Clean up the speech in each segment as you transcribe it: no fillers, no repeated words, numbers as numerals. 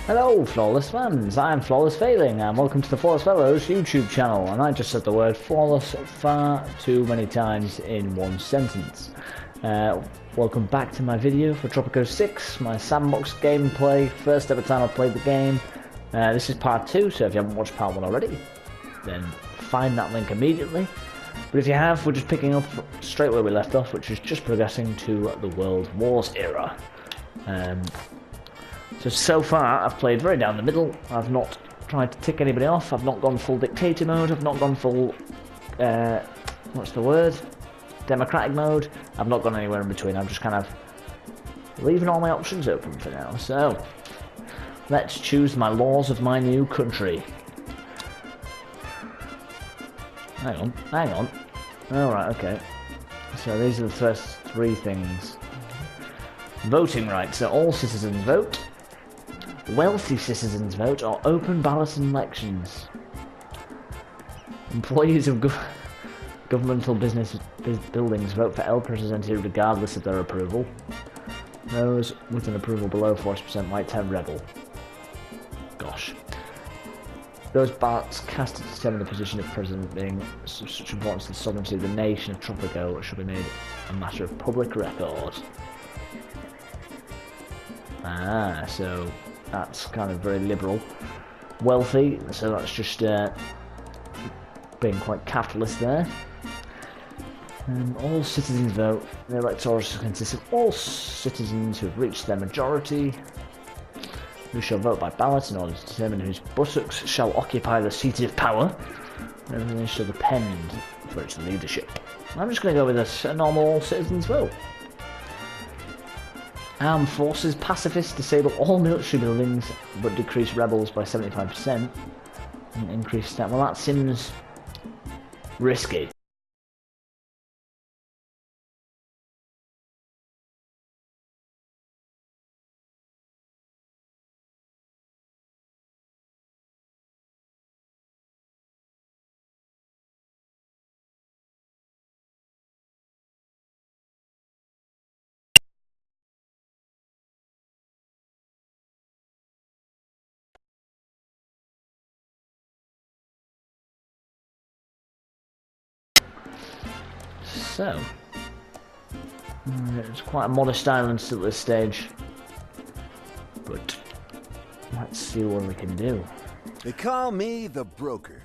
Hello, Flawless fans, I'm Flawless Failing, and welcome to the Flawless Fellows YouTube channel, and I just said the word flawless far too many times in one sentence. Welcome back to my video for Tropico 6, my Sandbox gameplay, first ever time I've played the game. This is part 2, so if you haven't watched part 1 already, then find that link immediately. But if you have, we're just picking up straight where we left off, which is just progressing to the World Wars era. So far, I've played very down the middle. I've not tried to tick anybody off. I've not gone full dictator mode. I've not gone full, what's the word? Democratic mode. I've not gone anywhere in between. I'm just kind of leaving all my options open for now. So, let's choose my laws of my new country. Hang on. Alright, okay. So these are the first 3 things. Voting rights. So all citizens vote. Wealthy citizens vote, or open ballot elections. Employees of governmental buildings vote for El Presidente regardless of their approval. Those with an approval below 40% might turn rebel. Gosh. Those ballots cast to determine the position of president being such importance to the sovereignty of the nation of Tropico should be made a matter of public record. So that's kind of very liberal. Wealthy, so that's just being quite capitalist there. All citizens vote. The electorate consists of all citizens who have reached their majority, who shall vote by ballot in order to determine whose buttocks shall occupy the seat of power, and everything shall depend for its leadership. I'm just going to go with a normal all citizens vote. Armed forces, pacifists disable all military buildings but decrease rebels by 75% and increase stat. Well, that seems risky. So, it's quite a modest island still at this stage, but let's see what we can do. They call me the broker.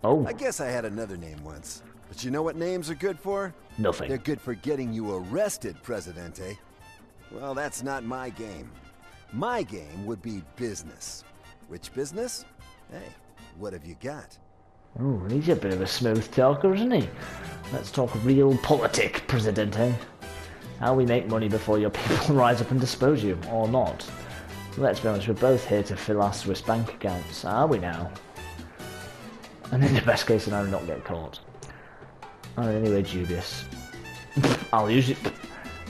Oh. I guess I had another name once, but you know what names are good for? Nothing. They're good for getting you arrested, Presidente. Well, that's not my game. My game would be business. Which business? Hey, what have you got? Oh, he's a bit of a smooth talker, isn't he? Let's talk real politic, Presidente. How we make money before your people rise up and dispose you, or not. Let's be honest, we're both here to fill our Swiss bank accounts, are we now? And in the best case scenario, not get caught. Oh, anyway, dubious. I'll use it.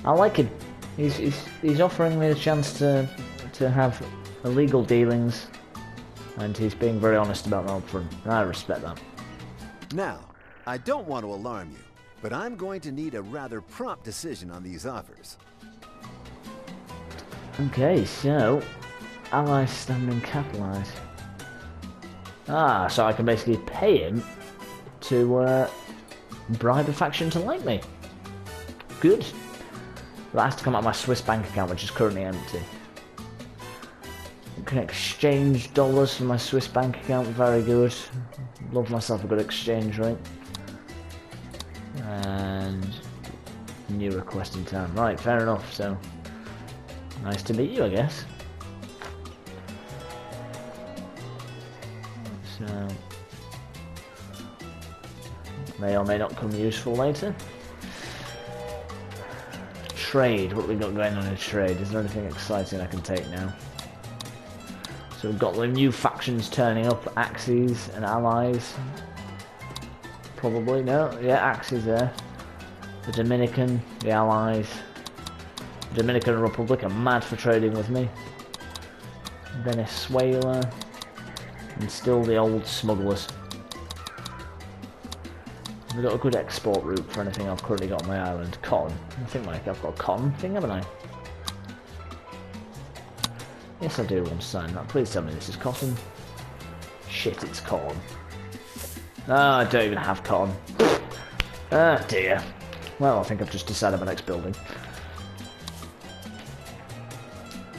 I like him. He's offering me a chance to have illegal dealings. And he's being very honest about that up front. I respect that. Now, I don't want to alarm you, but I'm going to need a rather prompt decision on these offers. Okay, so allies standing capitalize. So I can basically pay him to bribe a faction to like me. Good. That has to come out of my Swiss bank account, which is currently empty. Can exchange dollars from my Swiss bank account, very good. Love myself a good exchange rate. And new request in town. Right, fair enough, so nice to meet you, I guess. So may or may not come useful later. Trade, what have we got going on in trade? Is there anything exciting I can take now? So we've got the new factions turning up, Axes and allies. Probably, no, yeah, Axes there. The Dominican, the allies. The Dominican Republic are mad for trading with me. Venezuela. And still the old smugglers. We've got a good export route for anything I've currently got on my island. Cotton. I think like I've got a cotton thing, haven't I? Yes, I do want to sign that. Please tell me this is cotton. Shit, it's cotton. Oh, I don't even have cotton. Ah, dear. Well, I think I've just decided my next building.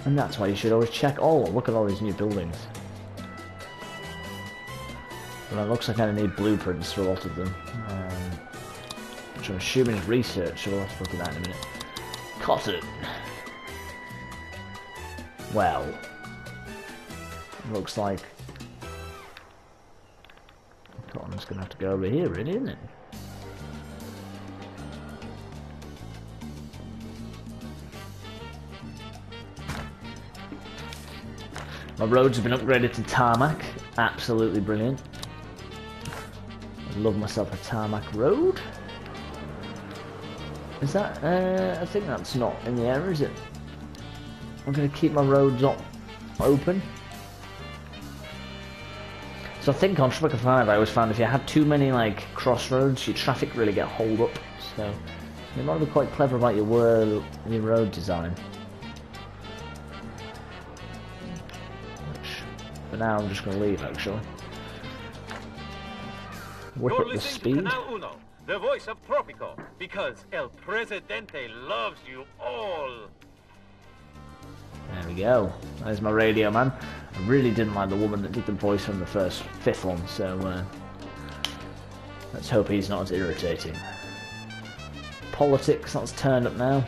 And that's why you should always check. Oh, look at all these new buildings. Well, it looks like I need blueprints for a lot of them. Which I'm assuming is research, so we'll have to look at that in a minute. Cotton. Well, looks like cotton's going to have to go over here, really, isn't it? My roads have been upgraded to tarmac. Absolutely brilliant. I love myself a tarmac road. Is that, I think that's not in the air, is it? I'm going to keep my roads open. So I think on Tropico 5 I always found if you had too many like crossroads, your traffic really get holed up. So you might be quite clever about your road design. Which, for now I'm just going to leave actually. Whip up the speed. The voice of Tropico, because El Presidente loves you all. There we go. There's my radio man. I really didn't like the woman that did the voice from the fifth one, so let's hope he's not as irritating. Politics, that's turned up now.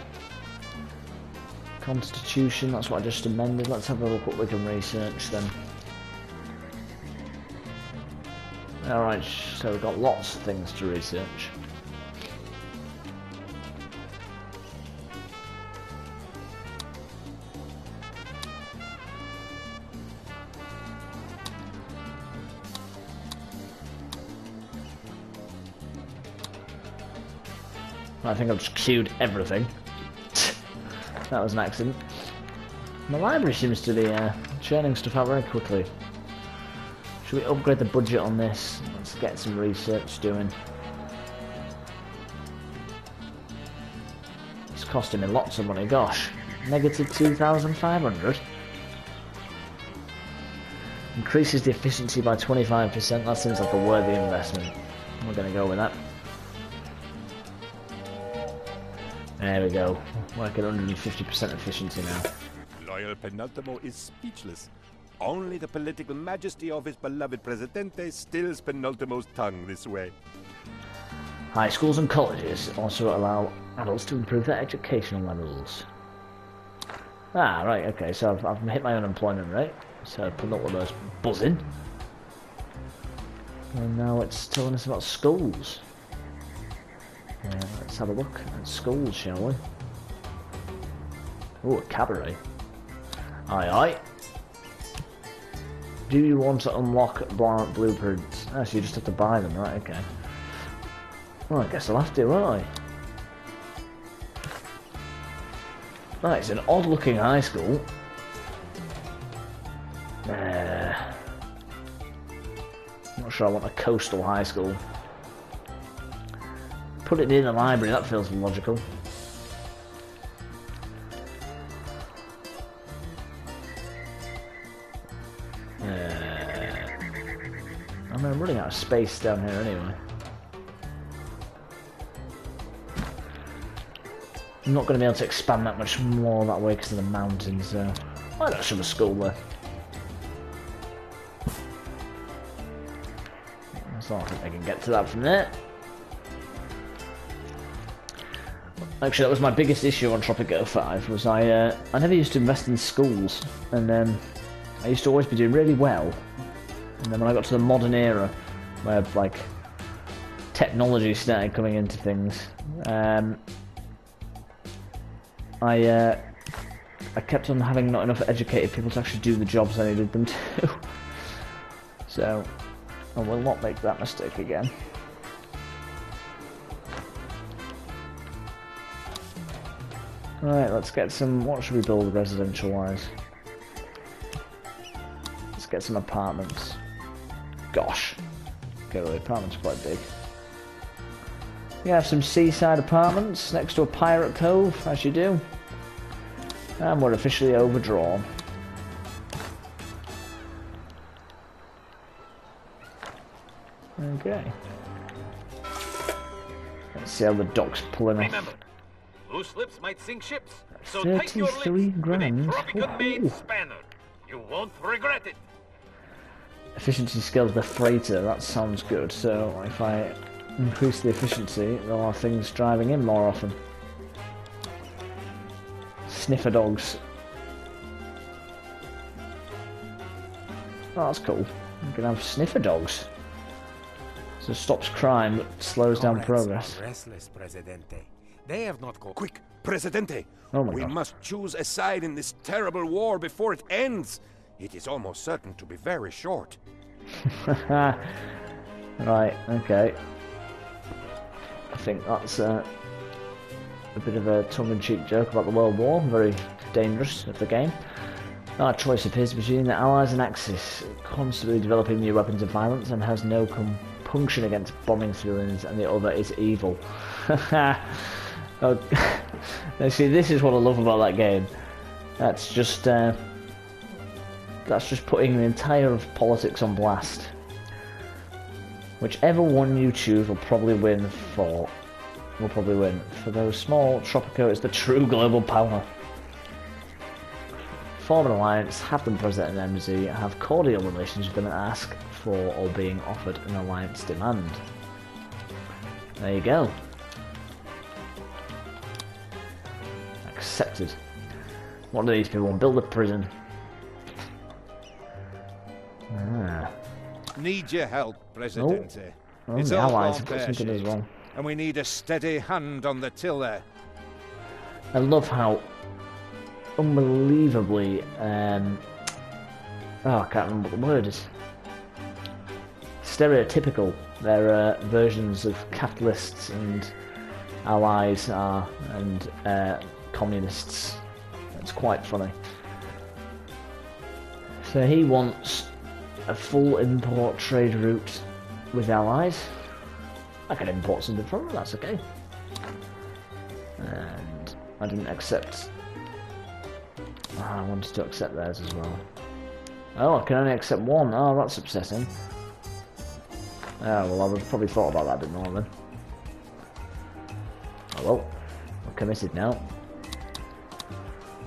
Constitution, that's what I just amended. Let's have a look what we can research then. Alright, so we've got lots of things to research. I think I've just queued everything. That was an accident. My library seems to be churning stuff out very quickly. Should we upgrade the budget on this? Let's get some research doing. It's costing me lots of money, gosh. Negative 2,500. Increases the efficiency by 25%. That seems like a worthy investment. We're going to go with that. There we go. Working 150% efficiency now. Loyal Penultimo is speechless. Only the political majesty of his beloved Presidente stills Penultimo's tongue this way. High schools and colleges also allow adults to improve their educational levels. Ah, right, okay, so I've hit my unemployment rate. So Penultimo's buzzing. And now it's telling us about schools. Let's have a look at schools, shall we? Oh, a cabaret. Aye, aye. Do you want to unlock blueprints? Oh, so you just have to buy them, right? Okay. Well, I guess I'll have to, won't I? Right, it's an odd-looking high school. Not sure I want a coastal high school. Put it in a library, that feels logical. I mean, I'm running out of space down here anyway. I'm not going to be able to expand that much more that way because of the mountains, so why not shove a school there? So I think I can get to that from there. Actually, that was my biggest issue on Tropico 5, was I never used to invest in schools, and I used to always be doing really well. And then when I got to the modern era, where like technology started coming into things, I kept on having not enough educated people to actually do the jobs I needed them to. So I will not make that mistake again. Alright, let's get some... What should we build residential-wise? Let's get some apartments. Gosh. Okay, well, the apartments are quite big. We have some seaside apartments next to a pirate cove, as you do. And we're officially overdrawn. Okay. Let's see how the dock's pulling off. Remember, loose lips might sink ships. So tighten your 33 lips with a grand. Tropican-made Ooh. spanner. You won't regret it. Efficiency skills, the freighter, that sounds good. So if I increase the efficiency, there are things driving in more often. Sniffer dogs. Oh, that's cool. You can have sniffer dogs. So it stops crime but slows down progress. Restless, Presidente. They have not called. Quick, Presidente! Oh my we God. must choose a side in this terrible war before it ends. It is almost certain to be very short. Right, okay. I think that's a bit of a tongue-in-cheek joke about the World War. Very dangerous of the game. Our choice appears between the Allies and Axis, constantly developing new weapons of violence and has no compunction against bombing civilians, and the other is evil. Oh, now see, this is what I love about that game. That's just putting the entire of politics on blast. Whichever one you choose will probably win for. For those small, Tropico is the true global power. Form an alliance, have them present an embassy, have cordial relations with them, and ask for or being offered an alliance demand. There you go. Accepted. What do these people want? Build a prison. Ah. Need your help, Presidente. Oh, It's the all allies gone have got something as pear-shaped, well. and we need a steady hand on the tiller. I love how unbelievably oh, I can't remember what the word is. Stereotypical their versions of capitalists and allies are, and communists. It's quite funny. So he wants a full import trade route with allies. I can import something from him, that's okay. And I didn't accept. I wanted to accept theirs as well. Oh, I can only accept one. Oh, that's upsetting. Oh, well, I would have probably thought about that a bit more then. Oh well, I'm committed now.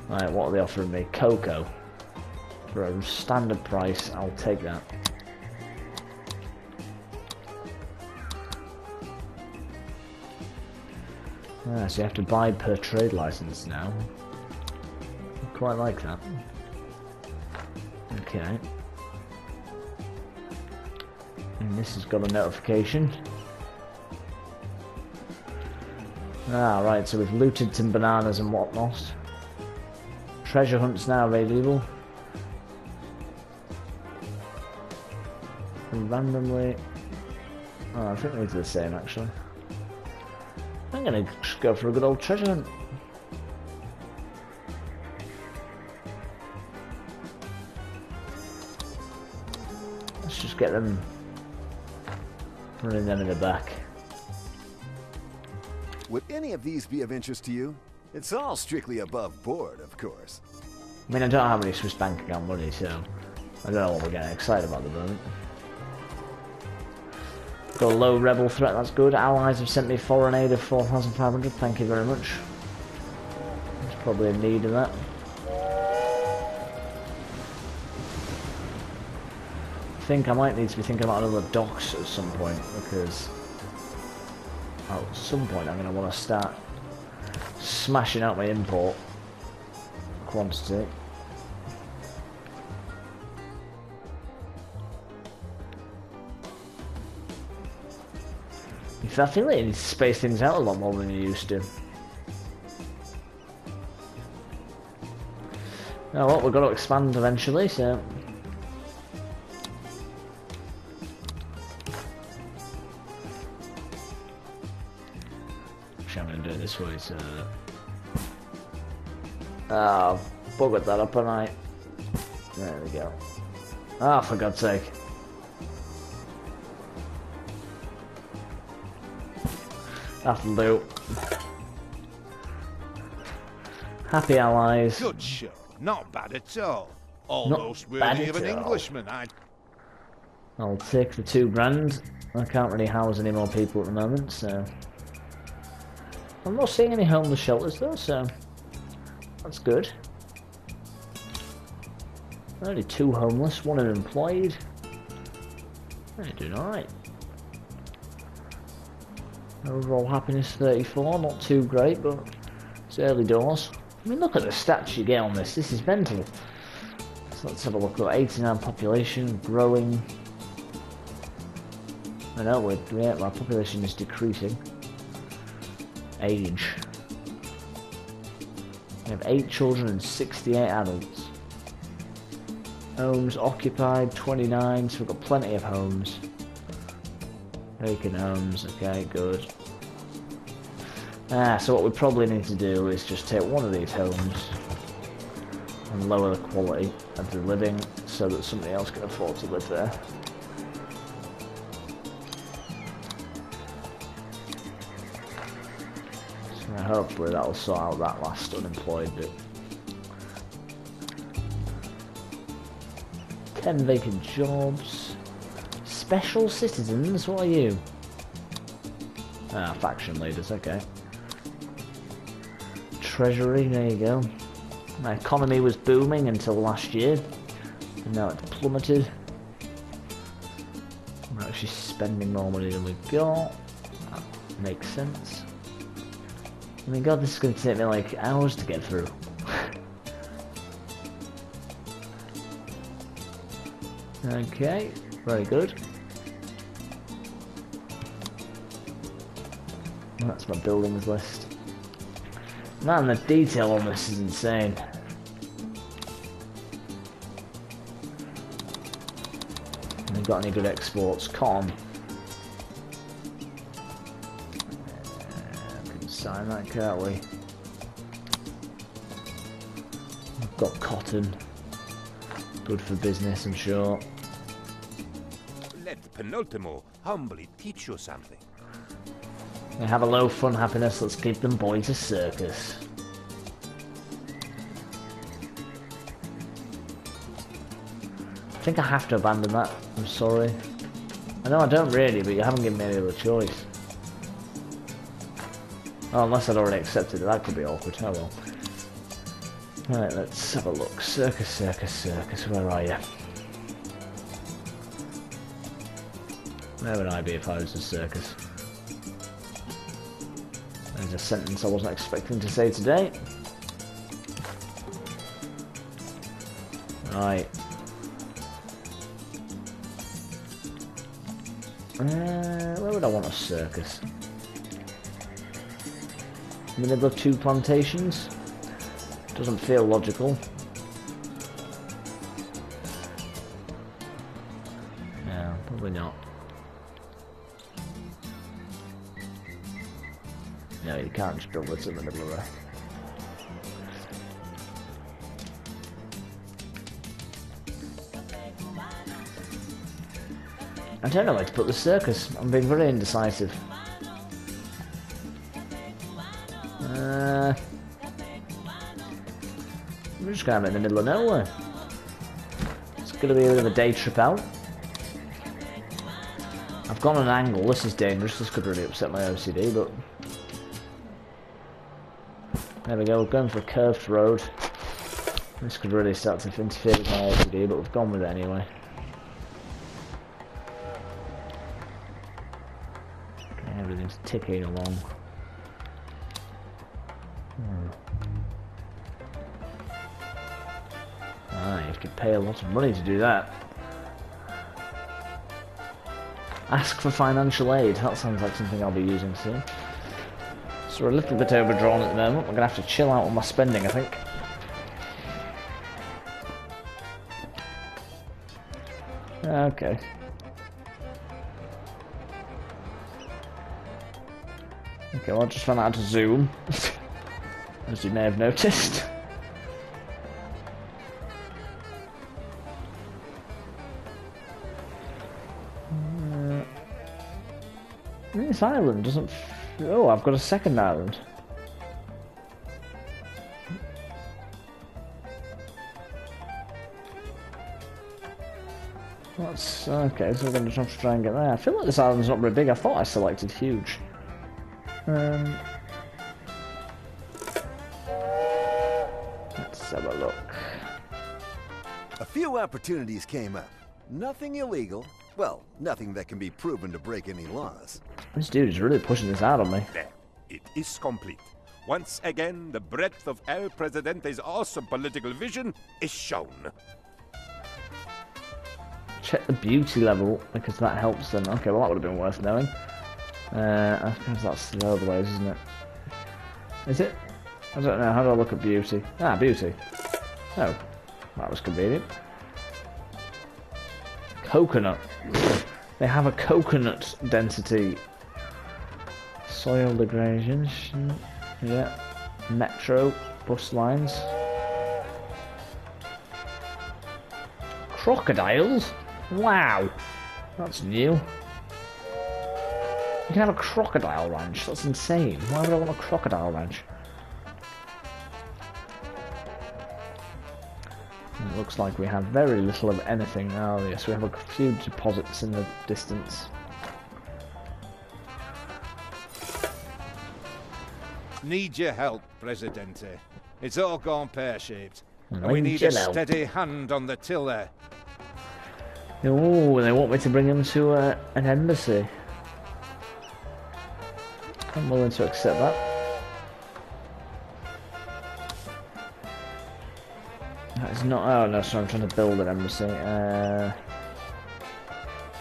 Right, what are they offering me? Cocoa. For a standard price, I'll take that. Ah, so you have to buy per trade license now. I quite like that. Okay. And this has got a notification. Ah, right, so we've looted some bananas and whatnot. Treasure hunts now available. And randomly... Oh, I think these are the same actually. I'm gonna just go for a good old treasure hunt. Let's just get them... running them in the back. Would any of these be of interest to you? It's all strictly above board, of course. I mean, I don't have any Swiss bank account money, so I don't know what we're getting excited about at the moment. Got a low rebel threat, that's good. Allies have sent me foreign aid of 4,500, thank you very much. There's probably a need of that. I think I might need to be thinking about another docks at some point, because at some point I'm going to want to start smashing out my import quantity. I feel like you need to space things out a lot more than you used to. Oh well, we've got to expand eventually, so... Actually, I'm going to do it this way, so... Oh, buggered that up, and I... There we go. Ah, for God's sake. That'll do. Happy allies. Good show. Not bad at all. Not Almost bad worthy of at an all. Englishman, I'll take the 2 grand. I can't really house any more people at the moment, so... I'm not seeing any homeless shelters though, so... That's good. Only 2 homeless, 1 unemployed. They're doing alright. Overall happiness 34, not too great, but it's early doors. I mean, look at the stats you get on this. This is mental. So let's have a look at 89 population, growing. I know, yeah, our population is decreasing. Age. We have 8 children and 68 adults. Homes occupied, 29, so we've got plenty of homes. Vacant homes, okay, good. So what we probably need to do is just take one of these homes and lower the quality of the living so that somebody else can afford to live there. So hopefully that'll sort out that last unemployed bit. 10 vacant jobs. Special citizens, what are you? Faction leaders, okay. Treasury, there you go. My economy was booming until last year, and now it's plummeted. We're actually spending more money than we've got. That makes sense. I mean, God, this is going to take me like hours to get through. Okay, very good. That's my buildings list. Man, the detail on this is insane. We've got any good exports? Cotton. We can sign that, can't we? We've got cotton. Good for business, I'm sure. Let Penultimo humbly teach you something. They have a low fun happiness, let's give them boys a circus. I think I have to abandon that, I'm sorry. I know I don't really, but you haven't given me any other choice. Oh, unless I'd already accepted it, that could be awkward, oh well. Right, let's have a look. Circus, circus, circus, where are you? Where would I be if I was a circus? There's a sentence I wasn't expecting to say today. Right. Where would I want a circus? In the middle of 2 plantations? Doesn't feel logical. No, probably not. No, you can't just build this in the middle of there. I don't know where to put the circus. I'm being very indecisive. We're just going to have it in the middle of nowhere. It's going to be a bit of a day trip out. I've gone an angle. This is dangerous. This could really upset my OCD, but... There we go. We're going for a curved road. This could really start to interfere with my OCD, but we've gone with it anyway. Okay, everything's ticking along. You have to pay a lot of money to do that. Ask for financial aid. That sounds like something I'll be using soon. So we're a little bit overdrawn at the moment. We're going to have to chill out on my spending, I think. Okay. Okay, well I just found out how to zoom. As you may have noticed. This island doesn't... Oh, I've got a second island. That's okay, so we're going to have to try and get there. I feel like this island's not very big. I thought I selected huge. Let's have a look. A few opportunities came up. Nothing illegal. Well, nothing that can be proven to break any laws. This dude is really pushing this out on me. There. It is complete. Once again, the breadth of El Presidente's awesome political vision is shown. Check the beauty level, because that helps them. Okay, well that would have been worth knowing. I suppose that's the other ways, isn't it? Is it? I don't know. How do I look at beauty? Ah, beauty. Oh, that was convenient. Coconut. They have a coconut density. Soil degradation. Yeah. Metro bus lines. Crocodiles? Wow. That's new. You can have a crocodile ranch. That's insane. Why would I want a crocodile ranch? It looks like we have very little of anything. Oh yes, we have a few deposits in the distance. Need your help, Presidente. It's all gone pear-shaped. And Need we need your a help. steady hand on the tiller. Oh, they want me to bring them to an embassy. I'm willing to accept that. That's not. Oh no, sorry, I'm trying to build an embassy.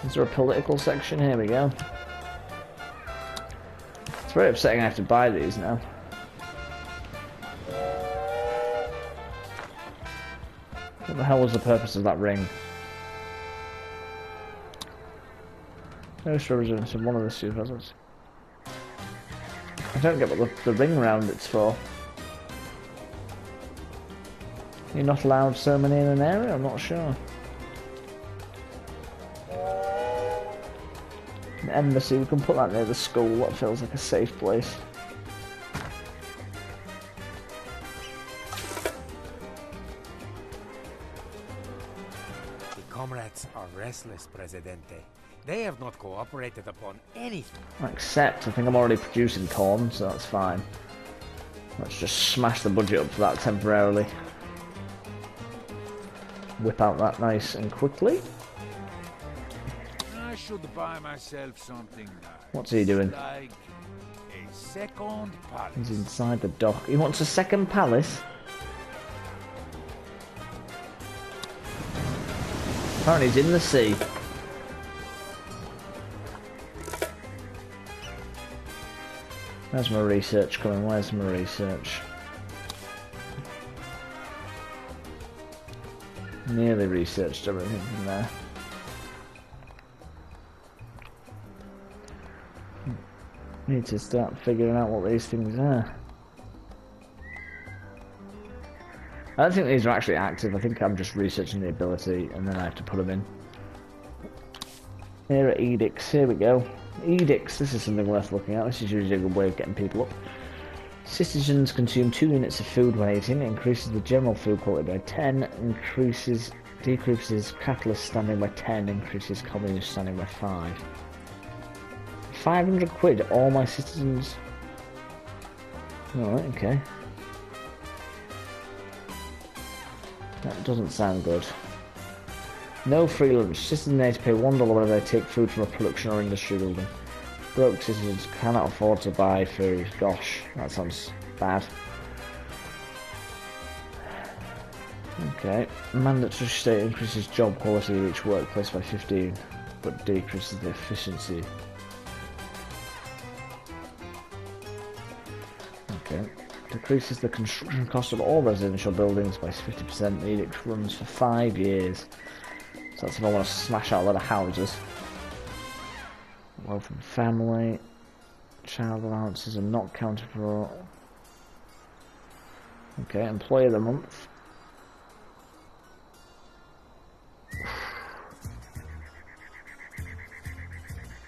Is there a political section? Here we go. It's very upsetting I have to buy these now. What the hell was the purpose of that ring? Most represents of one of the two presents. I don't get what the ring around it's for. You're not allowed so many in an area? I'm not sure. An embassy, we can put that near the school. That feels like a safe place. The comrades are restless, Presidente. They have not cooperated upon anything. Except, I think I'm already producing corn, so that's fine. Let's just smash the budget up for that temporarily. Whip out that nice and quickly. I should buy myself something nice. What's he doing? Like a second palace. He's inside the dock. He wants a second palace? Apparently he's in the sea. Where's my research coming? Where's my research? Nearly researched everything from there. Need to start figuring out what these things are. I don't think these are actually active. I think I'm just researching the ability and then I have to put them in. Here are edicts. Here we go. Edicts. This is something worth looking at. This is usually a good way of getting people up. Citizens consume 2 units of food when eating. Increases the general food quality by 10. Decreases capitalist standing by 10. Increases communist standing by 5. 500 quid. All my citizens. Alright, okay. That doesn't sound good. No free lunch. Citizens need to pay $1 whenever they take food from a production or industry building. Broke citizens cannot afford to buy food. Gosh, that sounds bad. Okay. Mandatory state increases job quality of each workplace by 15, but decreases the efficiency. Okay. Decreases the construction cost of all residential buildings by 50%. The edict runs for 5 years. So that's if I want to smash out a lot of houses. Wealth and family. Child allowances are not counted for. Okay, employee of the month.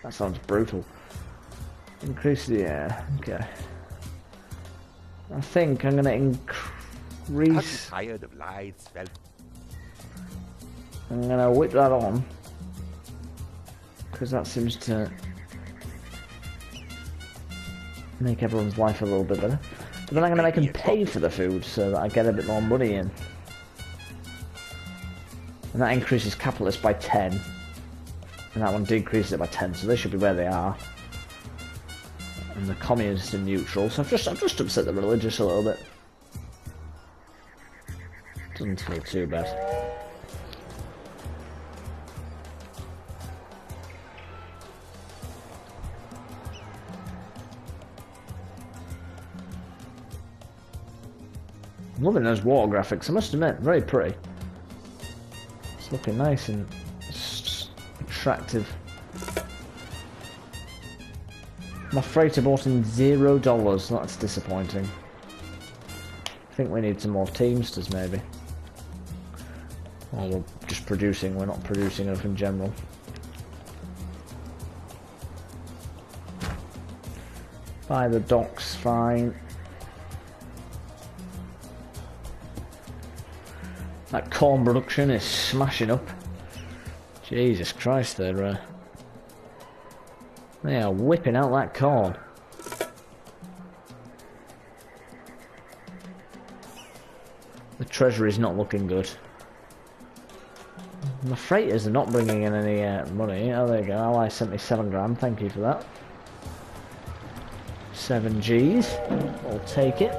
That sounds brutal. Increase the okay. I think I'm gonna increase. I'm tired of lies, well. I'm gonna whip that on. because that seems to make everyone's life a little bit better. But then I'm going to make them pay for the food so that I get a bit more money in. And that increases capitalist by 10. And that one decreases it by 10, so they should be where they are. And the communists are neutral, so I've just upset the religious a little bit. Doesn't feel too bad. I'm loving those water graphics, I must admit, very pretty. It's looking nice and attractive. My freighter bought in $0, that's disappointing. I think we need some more Teamsters maybe. Or we're just producing, we're not producing enough in general. Buy the docks, fine. That corn production is smashing up. Jesus Christ, they are whipping out that corn. The treasury's not looking good. My freighters are not bringing in any money. Oh, there you go. Ally sent me 7 grand. Thank you for that. 7 G's. I'll take it.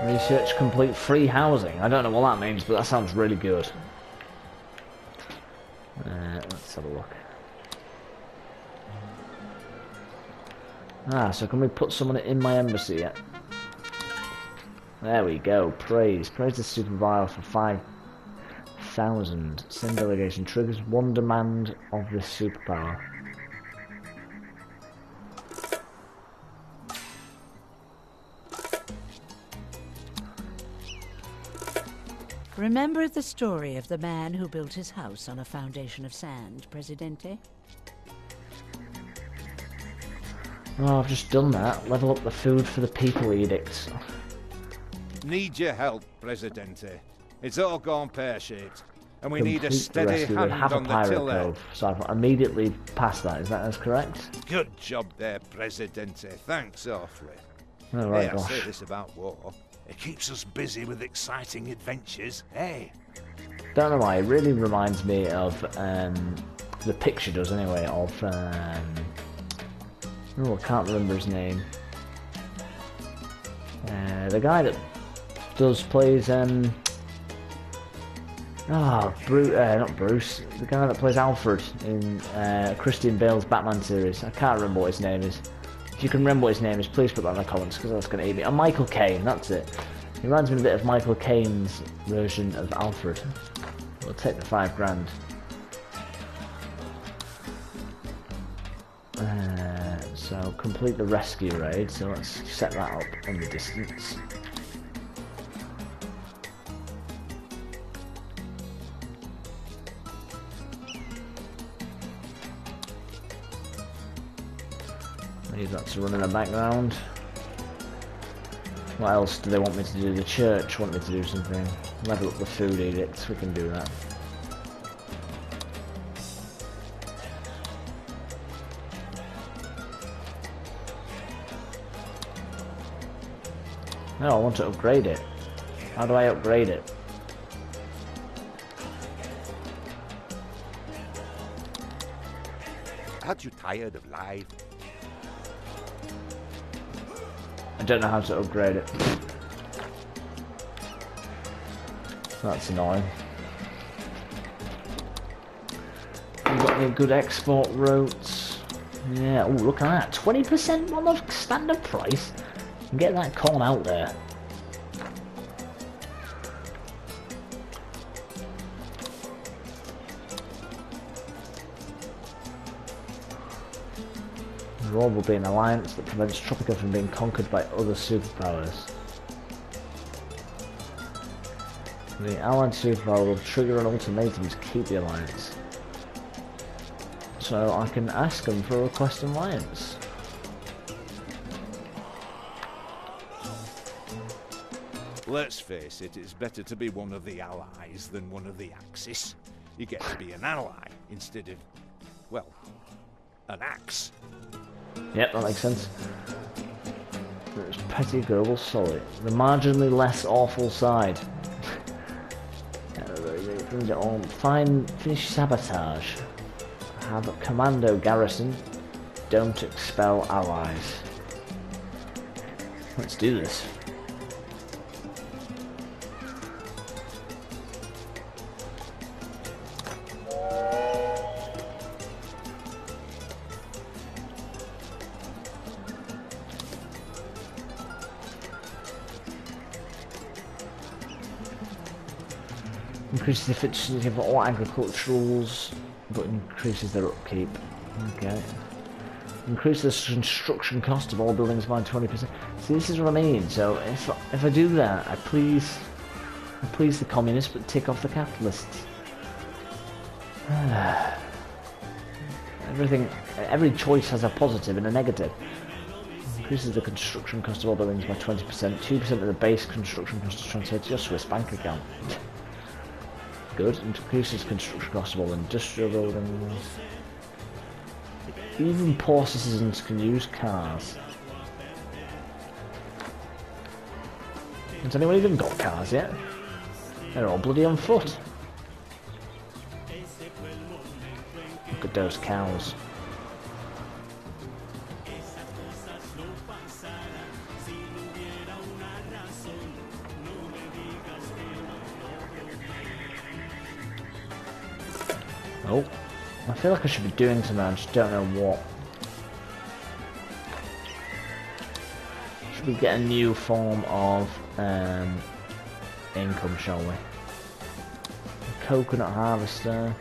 Research complete, free housing. I don't know what that means, but that sounds really good. Let's have a look. Ah, so can we put someone in my embassy yet? There we go. Praise the supervisor for 5,000. Send delegation triggers 1 demand of this superpower. Remember the story of the man who built his house on a foundation of sand, Presidente? Oh, I've just done that. Level up the food for the people edicts. Need your help, Presidente. It's all gone pear-shaped, and we need a Complete the steady rescue. hand Have a on the pirate tiller. cove. So I've immediately passed that. Is that correct? Good job there, Presidente. Thanks awfully. Oh, right, Hey, I say gosh. this about war. It keeps us busy with exciting adventures, hey? Don't know why. It really reminds me of the picture does anyway of oh, I can't remember his name. The guy that plays not Bruce. The guy that plays Alfred in Christian Bale's Batman series. I can't remember what his name is. If you can remember what his name is, please put that in the comments because that's going to eat me. Michael Caine, that's it. He reminds me a bit of Michael Caine's version of Alfred. We'll take the 5 grand. So complete the rescue raid. So let's set that up in the distance. Leave that to run in the background. What else do they want me to do? The church want me to do something. Level up the food edicts, we can do that. No, I want to upgrade it. How do I upgrade it? Aren't you tired of life? I don't know how to upgrade it. That's annoying. You got any good export routes? Yeah, oh look at that, 20% on the standard price. Get that corn out there. The world will be an alliance that prevents Tropico from being conquered by other superpowers. The allied superpower will trigger an ultimatum to keep the alliance. So I can ask them for a request of alliance. Let's face it, it's better to be one of the allies than one of the Axis. You get to be an ally instead of, well, an axe. Yep, that makes sense. There's petty global solid. The marginally less awful side. Finish sabotage. Have a commando garrison. Don't expel allies. Let's do this. Increases the efficiency of all agriculturals, but increases their upkeep. Okay. Increases the construction cost of all buildings by 20%. See, this is what I mean. So if I do that, I please the communists, but tick off the capitalists. Every choice has a positive and a negative. Increases the construction cost of all buildings by 20%. 2% of the base construction cost is transferred to your Swiss bank account. Good. Increases construction cost of all industrial buildings. Even poor citizens can use cars. Has anyone even got cars yet? They're all bloody on foot. Look at those cows. Oh, I feel like I should be doing something, I just don't know what. Should we get a new form of income, shall we? A coconut harvester,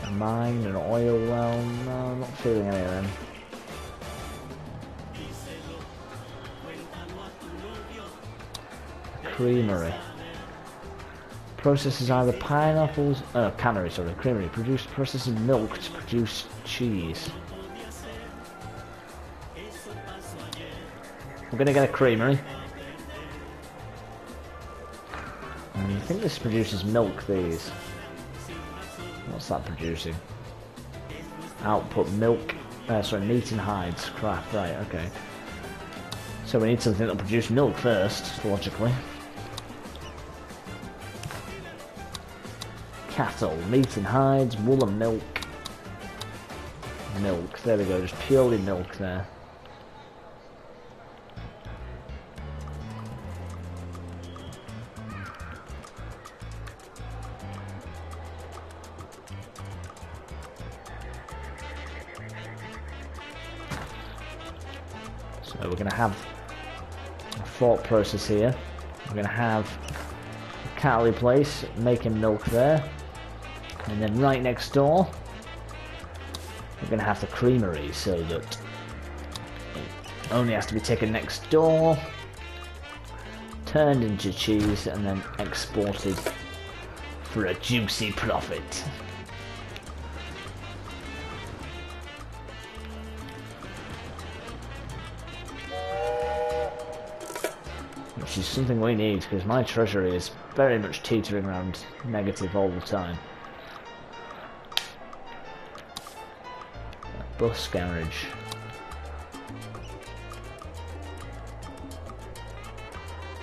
a mine, an oil well. No, I'm not feeling any of them. A creamery. Processes either pineapples, cannery, sorry, creamery. Processes milk to produce cheese. We're gonna get a creamery. And I think this produces milk, these. What's that producing? Output milk, sorry, meat and hides. Crap, right, okay. So we need something that'll produce milk first, logically. Cattle, meat and hides, wool and milk. Milk, there we go, just purely milk there. So we're going to have a thought process here. We're going to have a cattle place making milk there. And then right next door, we're going to have the creamery so that it only has to be taken next door, turned into cheese, and then exported for a juicy profit. Which is something we need, because my treasury is very much teetering around negative all the time. Bus garage.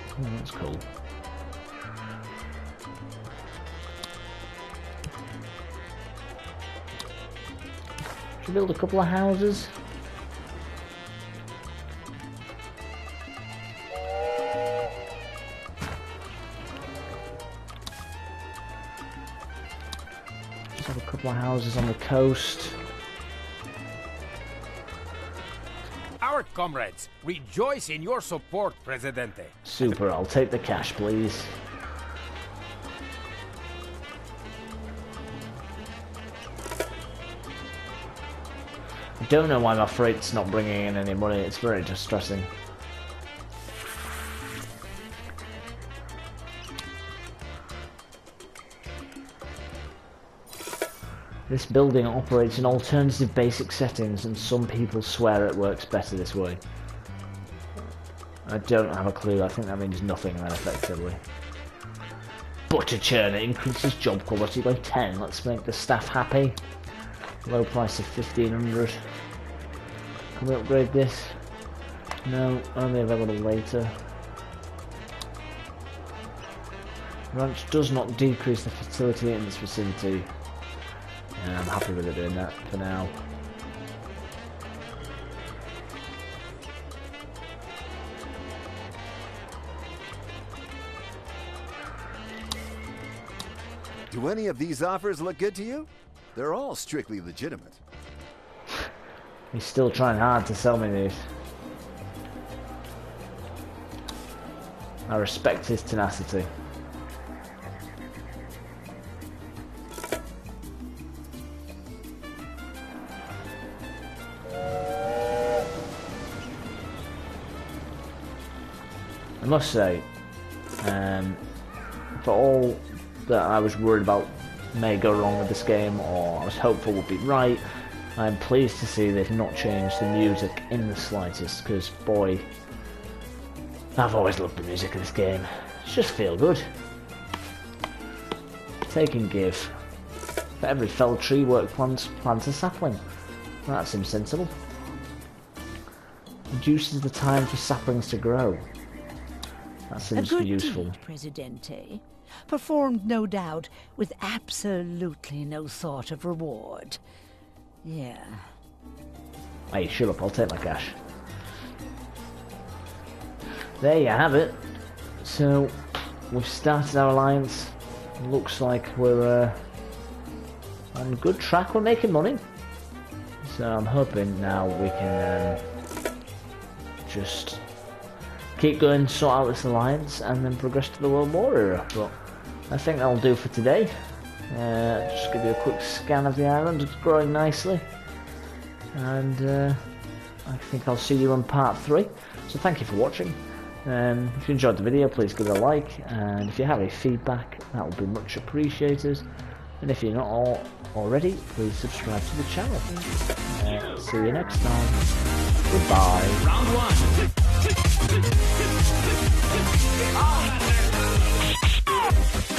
Oh, that's cool. Should we build a couple of houses? Just have a couple of houses on the coast. Our comrades, rejoice in your support, Presidente. Super, I'll take the cash, please. I don't know why my freight's not bringing in any money. It's very distressing. This building operates in alternative basic settings, and some people swear it works better this way. I don't have a clue. I think that means nothing then, effectively. Butter churner increases job quality by 10. Let's make the staff happy. Low price of 1500. Can we upgrade this? No, only available later. Ranch does not decrease the fertility in its vicinity. Yeah, I'm happy with it doing that for now. Do any of these offers look good to you? They're all strictly legitimate. He's still trying hard to sell me these. I respect his tenacity. I must say, for all that I was worried about may go wrong with this game, or I was hopeful would be right, I'm pleased to see they've not changed the music in the slightest, because boy, I've always loved the music of this game. It's just feel good. Take and give. For every felled tree, work plant a sapling. That seems sensible. Reduces the time for saplings to grow. That seems useful. A good deed, Presidente. Performed, no doubt, with absolutely no thought of reward. Yeah. Hey, shut up, I'll take my cash. There you have it. So, we've started our alliance. Looks like we're on good track. We're making money. So I'm hoping now we can just keep going, sort out this alliance, and then progress to the World War era. But I think that'll do for today. Just give you a quick scan of the island. It's growing nicely. And I think I'll see you on part 3. So thank you for watching. If you enjoyed the video, please give it a like, and if you have any feedback, that would be much appreciated. And if you're not already, please subscribe to the channel. See you next time. Goodbye. Round 1.